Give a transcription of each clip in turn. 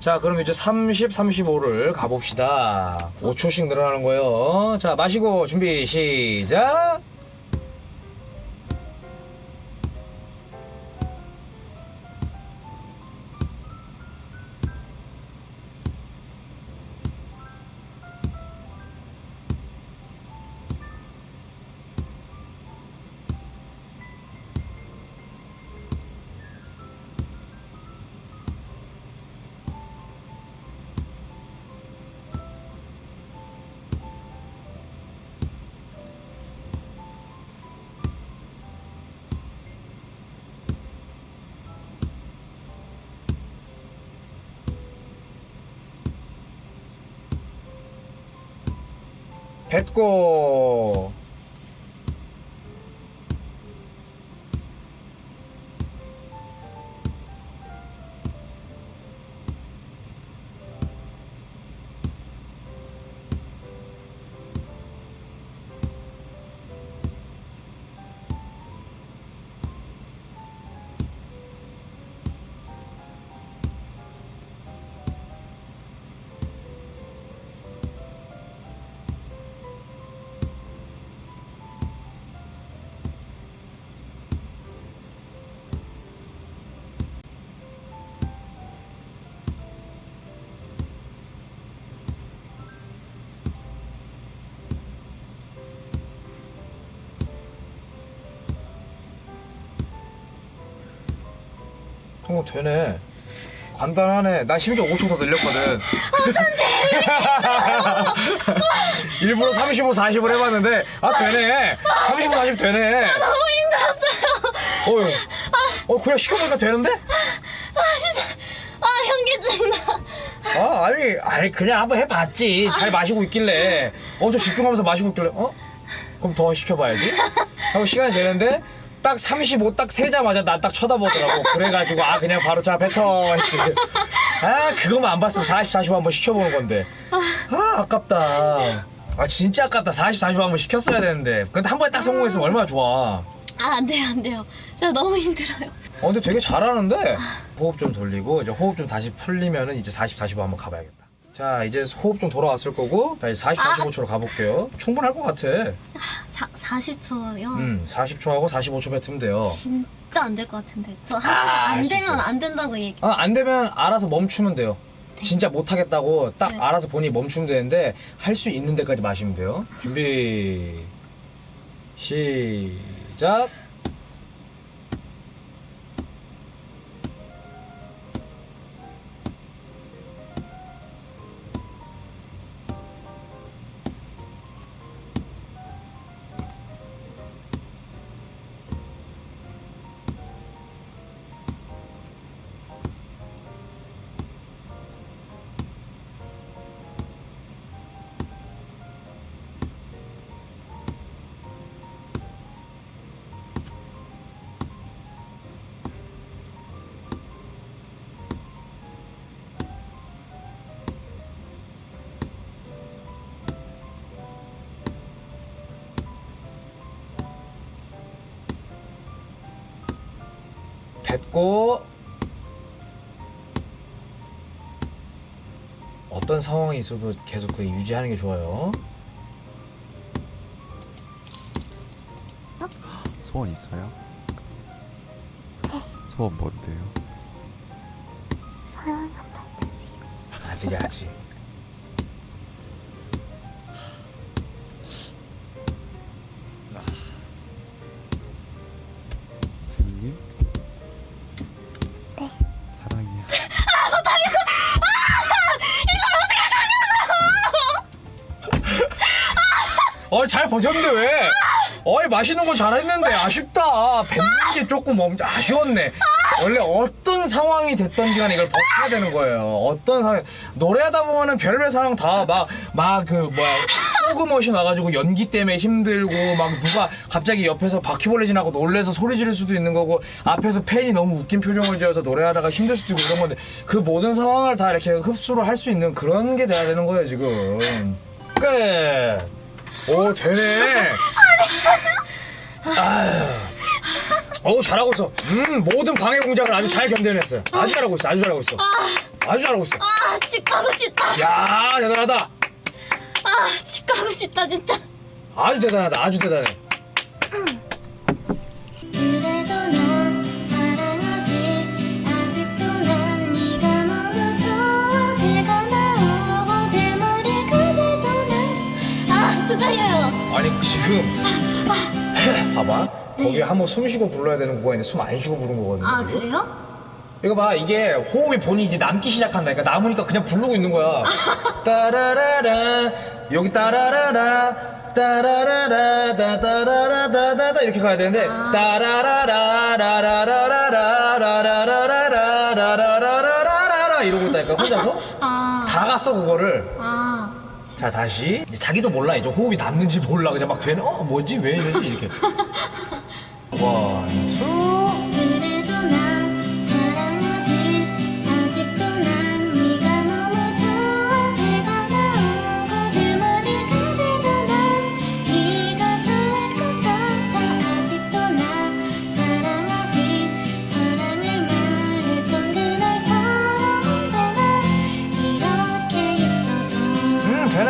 자, 그럼 이제 30, 35를 가봅시다. 5초씩 늘어나는 거예요. 자, 마시고 준비 시작. 뱉고 되네. 간단하네. 나 심지어 5초 더 늘렸거든. 일부러 35, 40을 해봤는데 되네. 35, 40 되네. 너무 힘들었어요. 그냥 시켜보니까 되는데? 진짜. 현기증 나. 아니 그냥 한번 해봤지. 잘 마시고 있길래 엄청 집중하면서 마시고 있길래 그럼 더 시켜봐야지 하고 시간이 되는데 딱 35 딱 세자마자 나 딱 쳐다보더라고. 그래가지고 그냥 바로 자 뱉어 했지. 그거만 안 봤으면 40, 45 한번 시켜보는 건데. 아깝다. 진짜 아깝다. 40, 45 한번 시켰어야 되는데. 근데 한 번에 딱 성공했으면 얼마나 좋아. 안 돼요. 진짜 너무 힘들어요. 근데 되게 잘하는데. 호흡 좀 돌리고 이제 호흡 좀 다시 풀리면은 이제 40, 45 한번 가봐야겠다. 자, 이제 호흡 좀 돌아왔을 거고, 자, 이제 40, 45초로 가볼게요. 충분할 것 같아. 40초요? 40초하고 45초 뱉으면 돼요. 진짜 안 될 것 같은데. 저 하다가 안 되면 안 된다고 얘기. 안 되면 알아서 멈추면 돼요. 진짜 못하겠다고 딱 네. 알아서 본인이 멈추면 되는데, 할 수 있는 데까지 마시면 돼요. 준비, 시작. 뱉고 어떤 상황이 있어도 계속 유지하는 게 좋아요. 소원 있어요? 소원 뭔데요? 아직이야, 아직. 선생님? 네. 사랑해요. 잘 버텼는데 왜? 맛있는 거 잘했는데 아쉽다. 뱉는 게 조금 아쉬웠네. 원래 어떤 상황이 됐던지 간에 이걸 버텨야 되는 거예요. 어떤 상황, 노래하다 보면은 별별 상황 다 호그머신 와가지고 연기 때문에 힘들고 누가 갑자기 옆에서 바퀴벌레 지나고 놀래서 소리 지를 수도 있는 거고, 앞에서 팬이 너무 웃긴 표정을 지어서 노래하다가 힘들 수도 있고 이런 건데, 그 모든 상황을 다 이렇게 흡수를 할 수 있는 그런 게 돼야 되는 거예요 지금. 끝. 오, 되네. 잘하고 있어. 모든 방해 공작을 아주 잘 견뎌냈어요. 아주 잘하고 있어. 아주 잘하고 있어. 아주 잘하고 있어. 집 가고 싶다. 야, 대단하다. 집 가고 싶다 진짜. 아주 대단하다. 아주 대단해. 그래도 난 사랑하지. 아직도 난 네가 너무 좋아. 배가 나오고 대머리가 돼도 난 수다려요. 아니 지금 봐봐. 거기 한번 숨 쉬고 불러야 되는 구간인데 숨 안 쉬고 부른 거거든요. 그게? 그래요? 이거 봐, 이게 호흡이 본인이 이제 남기 시작한다니까. 남으니까 그냥 부르고 있는 거야. 따라라라, 여기 따라라라, 따라라라, 따라라라라라 이렇게 가야 되는데, 따라라라라라라라라라라라라라라라라라라 이러고 있다니까, 혼자서. 다 갔어, 그거를. 자, 다시. 이제 자기도 몰라. 이제 호흡이 남는지 몰라. 그냥 막 되는, 뭐지? 왜 이러지? 이렇게. 원, 그래도 난 사랑하지. 아직도 난 네가 너무 좋아. 배가 나오고 대머리가 돼도 난 네가 좋을 것 같아. 아직도 난 사랑하지. 사랑을 말했던 그날처럼 언제나 이렇게 있어줘. 되네.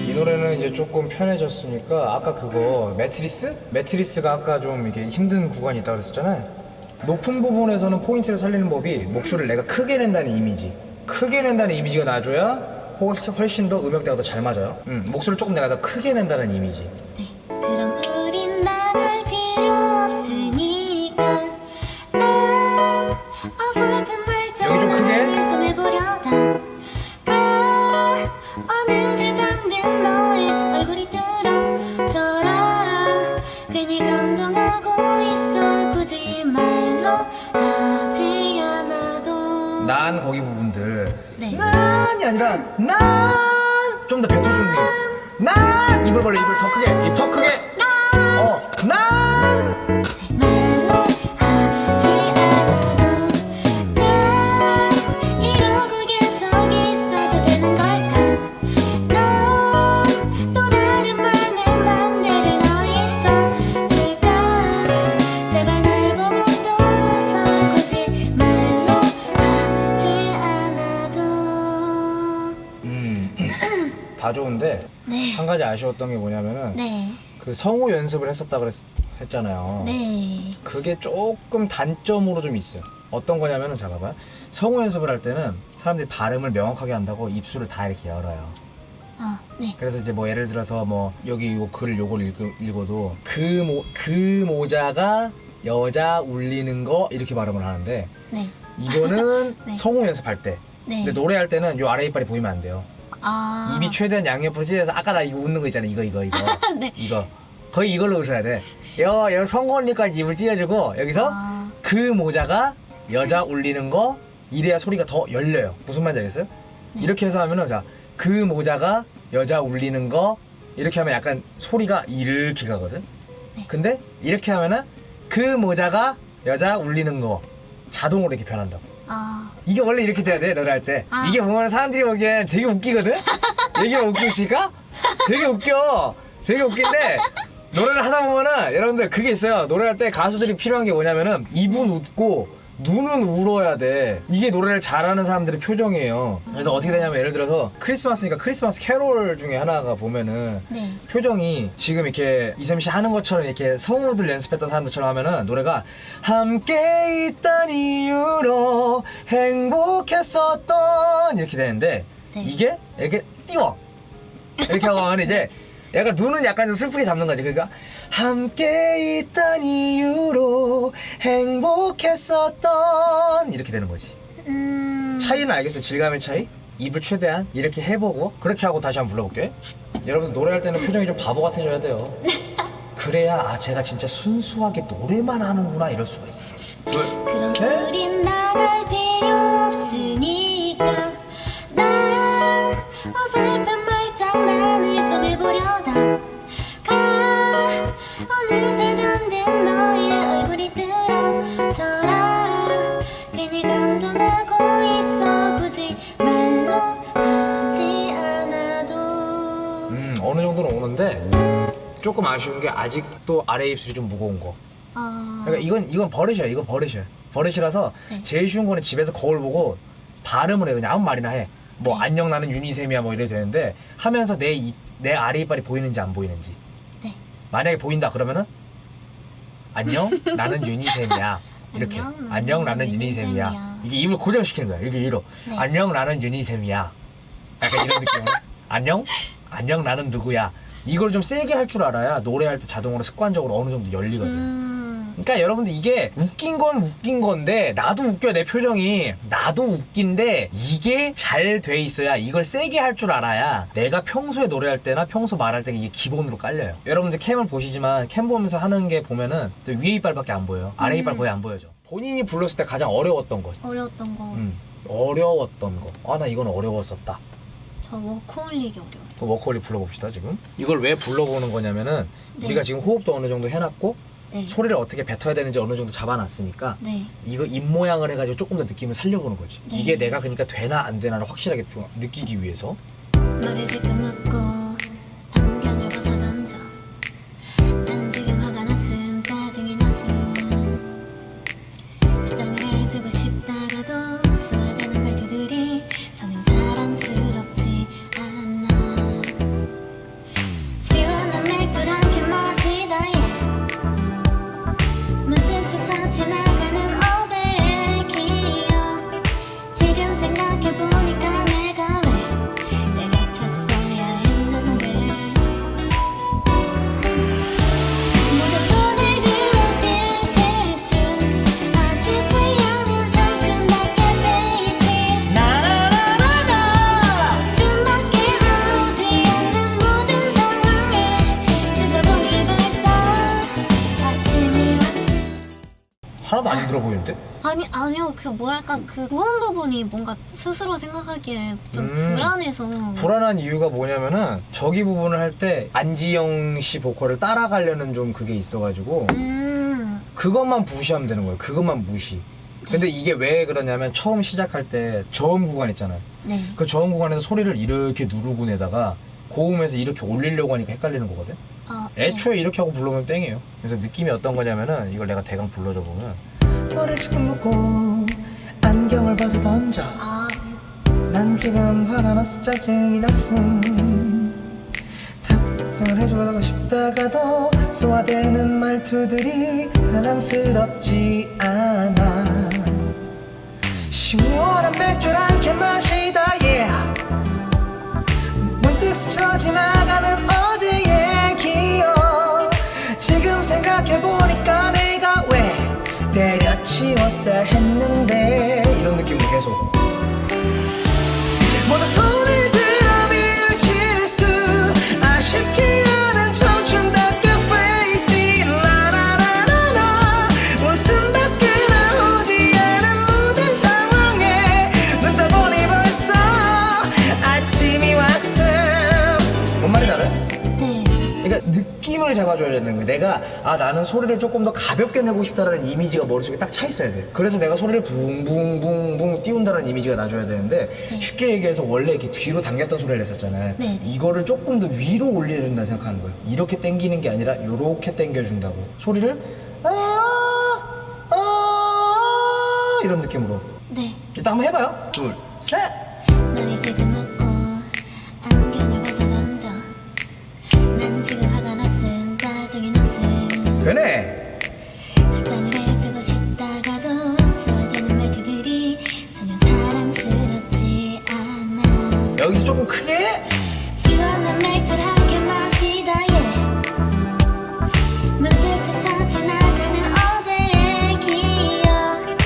이 노래는 이제 조금 편해졌으니까 아까 그거 매트리스가 아까 좀 이게 힘든 구간이 있다고 그랬었잖아요. 높은 부분에서는 포인트를 살리는 법이 목소리를 내가 크게 낸다는 이미지. 크게 낸다는 이미지가 나줘야 훨씬 더 음역대가 더 잘 맞아요. 목소리를 조금 내가 더 크게 낸다는 이미지. 네. 그럼 우린 나갈 필요 없으니까 난 어설픈 말처럼 여기 좀 크게. 나를 좀 해보려다 가 어느새 잠든 너의 얼굴이 들어져라. 괜히 감동하고 있어. 굳이 말로 하지 않아도. 난 거기 부분들. 네. 난이 아니라 난 좀 더 뱉어주는 게 있어. 난 입을 벌려. 입을 더 크게. 입 더 크게. 난 말로 하지 않아도 난 이러고 계속 있어도 되는 걸까. 넌 또 다른 많은 맘들을 너 있었을까. 제발 날 보고 또 웃어. 굳이 말로 하지 않아도. 다 좋은데 네. 한 가지 아쉬웠던 게 뭐냐면은 네. 그 성우 연습을 했었다 했잖아요. 네. 그게 조금 단점으로 좀 있어요. 어떤 거냐면은 잠깐만. 성우 연습을 할 때는 사람들이 발음을 명확하게 한다고 입술을 다 이렇게 열어요. 네. 그래서 이제 뭐 예를 들어서 뭐 여기 요 글을 요걸 읽어도 그 모자가 여자 울리는 거 이렇게 발음을 하는데 네. 이거는 네. 성우 연습할 때. 네. 근데 노래할 때는 요 아래 이빨이 보이면 안 돼요. 입이 최대한 양옆으로 찢어서 아까 나 이거 웃는 거 있잖아. 이거 네. 이거 거의 이걸로 웃어야 돼. 여기 성우 언니까지 입을 찢어주고 여기서 그 모자가 여자 울리는 거 이래야 소리가 더 열려요. 무슨 말인지 알겠어요? 네. 이렇게 해서 하면은 자 그 모자가 여자 울리는 거 이렇게 하면 약간 소리가 이렇게 가거든. 네. 근데 이렇게 하면은 그 모자가 여자 울리는 거 자동으로 이렇게 변한다고. 이게 원래 이렇게 돼야 돼, 노래할 때. 이게 보면 사람들이 보기엔 되게 웃기거든? 얘기가 웃기고 있으니까? 되게 웃겨. 되게 웃긴데, 노래를 하다 보면은, 여러분들 그게 있어요. 노래할 때 가수들이 필요한 게 뭐냐면은, 입은 웃고, 눈은 울어야 돼. 이게 노래를 잘하는 사람들의 표정이에요. 그래서 어떻게 되냐면, 예를 들어서, 크리스마스니까 크리스마스 캐롤 중에 하나가 보면은, 네. 표정이 지금 이렇게 이샘씨 하는 것처럼 이렇게 성우들 연습했던 사람들처럼 하면은 노래가 함께 있던 이유로 행복했었던 이렇게 되는데 네. 이게 이렇게 띄워 이렇게 하고 하면 이제 약간 눈은 약간 좀 슬프게 잡는 거지. 그러니까 함께 있던 이유로 행복했었던 이렇게 되는 거지. 차이는 알겠어요? 질감의 차이? 입을 최대한 이렇게 해보고 그렇게 하고 다시 한번 불러볼게. 여러분 노래할 때는 표정이 좀 바보 같아져야 돼요. 그래야 제가 진짜 순수하게 노래만 하는구나 이럴 수가 있어. 그럼 셋. 우린 나갈 필요 없으니까 난 어설픈 말장난을 좀 해보려다 가 어느새 잠든 너의 얼굴이 들어져라. 괜히 감동하고 있어. 굳이 말로 하지 않아도. 어느 정도는 오는데 조금 아쉬운 게 아직도 아래 입술이 좀 무거운 거. 그러니까 이건 버릇이야. 이건 버릇이야. 버릇이라서 네. 제일 쉬운 거는 집에서 거울 보고 발음을 해. 그냥 아무 말이나 해. 뭐 안녕 나는 유니셈이야 뭐 이래도 되는데 하면서 내 아래 이빨이 보이는지 안 보이는지. 네. 만약에 보인다 그러면은 안녕 나는 유니셈이야. 이렇게 안녕 나는 유니셈이야. 이게 입을 고정시키는 거야. 이게 위로. 네. 안녕 나는 유니셈이야. 약간 이런 느낌으로. 안녕 나는 누구야. 이걸 좀 세게 할 줄 알아야 노래할 때 자동으로 습관적으로 어느 정도 열리거든. 그러니까 여러분들 이게 웃긴 건 웃긴 건데 나도 웃겨 내 표정이 나도 웃긴데 이게 잘 돼 있어야 이걸 세게 할 줄 알아야 내가 평소에 노래할 때나 평소 말할 때 이게 기본으로 깔려요. 여러분들 캠을 보시지만 캠 보면서 하는 게 보면은 위에 이빨밖에 안 보여요. 아래 이빨 거의 안 보여져. 본인이 불렀을 때 가장 어려웠던 것. 어려웠던 거. 어려웠던 거. 아 나 이건 어려웠었다. 저 워커홀릭이 어려워요. 그 워커홀릭 불러봅시다 지금. 이걸 왜 불러보는 거냐면은 네. 우리가 지금 호흡도 어느 정도 해놨고 네. 소리를 어떻게 뱉어야 되는지 어느 정도 잡아놨으니까 네. 이거 입 모양을 해가지고 조금 더 느낌을 살려보는 거지. 네. 이게 내가 그러니까 되나 안 되나를 확실하게 느끼기 위해서. 머리 지금 묶고 안경을 벗어 던져 난 지금 화가 났음 짜증이 났음 답장을 해주고 싶다가도 쏘아대는 말투들이 전혀 사랑스럽지 않아 시원한 맥주를 한 캔 마시다 문득 스쳐 지나가는 어제의 기억 지금 생각해보니까 내가 왜 때려쳤어야 했는데 모두 손을 들어 빌 실수 아쉽지 않은 청춘답게 face 나라라라라 숨밖에 나오지 않는 모든 상황에 듣다 보니 벌써 아침이 왔음 하나도 안 힘들어 보이는데? 아니요 그 뭐랄까 그 고음 부분이 뭔가 스스로 생각하기에 좀 불안해서 불안한 이유가 뭐냐면은 저기 부분을 할 때 안지영 씨 보컬을 따라가려는 좀 그게 있어가지고 그것만 무시하면 되는 거예요. 그것만 무시. 근데 이게 왜 그러냐면 처음 시작할 때 저음 구간 있잖아요. 네. 그 저음 구간에서 소리를 이렇게 누르고 내다가 고음에서 이렇게 올리려고 하니까 헷갈리는 거거든. 네. 애초에 이렇게 하고 부르면 땡이에요. 그래서 느낌이 어떤 거냐면은 이걸 내가 대강 불러줘 보면 머리를 지금 묶고 안경을 벗어 던져 난 지금 화가 났음 짜증이 났음 답장을 해주고 싶다가도 소화되는 말투들이 사랑스럽지 않아 시원한 맥주를 한 캔 마시다 yeah 문득 스쳐 지나가는 어제의 기억 지금 생각해보니까 내가 왜 때려치웠어야 했는데 이런 느낌으로 계속 모두 손을 들어 빌 실수 아쉽지 않은 청춘답게 face 라라라라라 웃음밖에 나오지 않은 모든 상황에 눈 떠보니 벌써 아침이 왔음 뭔 말인지 알아요? 네. 그러니까 느낌을 잡아줘야 되는 거야. 내가 나는 소리를 조금 더 가볍게 내고 싶다라는 이미지가 머릿속에 딱 차 있어야 돼. 그래서 내가 소리를 붕붕붕붕 띄운다는 이미지가 나줘야 되는데 쉽게 얘기해서 원래 이렇게 뒤로 당겼던 소리를 냈었잖아요. 네. 이거를 조금 더 위로 올려준다 생각하는 거예요. 이렇게 당기는 게 아니라 이렇게 당겨준다고. 소리를 이런 느낌으로. 네. 일단 한번 해봐요. 둘, 셋. 머리 지금 묶고 안경을 벗어 던져 난 지금 화가 났음 짜증이 났음 되네. 답장을 해주고 싶다가도 쏘아대는 말투들이 전혀 사랑스럽지 않아 여기서 조금 크게. 시원한 맥주를 한 캔 마시다 문득 스쳐 지나가는 어제의 기억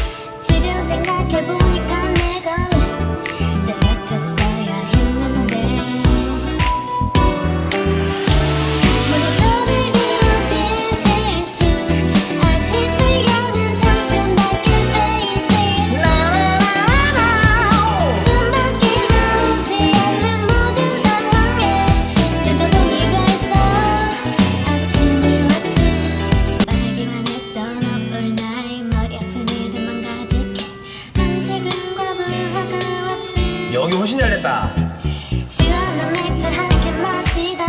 지금 생각해보니까 내가 왜 때려쳤어야 했는데 모두 손을 들어 빌 실수 아쉽지 않은 청춘답게 face 라라라라라 숨밖에 나오지 않는 모든 상황에 듣다 보니 벌써 아침이 왔음 말하기만 했던 up all night 머리 아픈 일들만 가득해 난 지금 과부하가 왔음 여기 훨씬 잘 됐다. 시원한 맥주 한 캔 마시다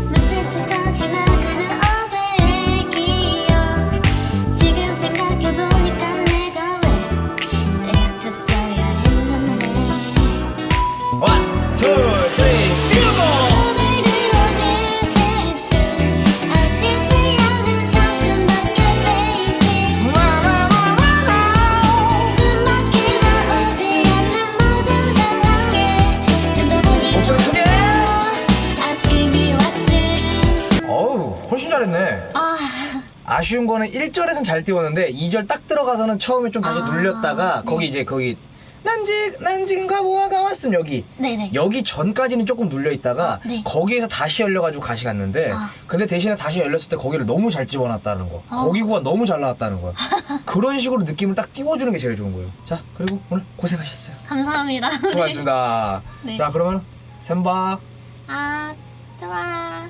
문득 스쳐 지나가는 어제의 기억 지금 생각해보니까 내가 왜 이번에 아쉬운 거는 1절에선 잘 띄웠는데 2절 딱 들어가서는 처음에 좀 다시 눌렸다가 네. 거기 이제 거기 난징 가보아가 왔음 여기 네네. 여기 전까지는 조금 눌려 있다가 네. 거기에서 다시 열려가지고 가시 갔는데 근데 대신에 다시 열렸을 때 거기를 너무 잘 집어놨다는 거 거기 구가 너무 잘 나왔다는 거야 그런 식으로 느낌을 딱 띄워주는 게 제일 좋은 거예요. 자 그리고 오늘 고생하셨어요. 감사합니다. 수고하셨습니다. 네. 자 그러면 샘바 아, 좋아.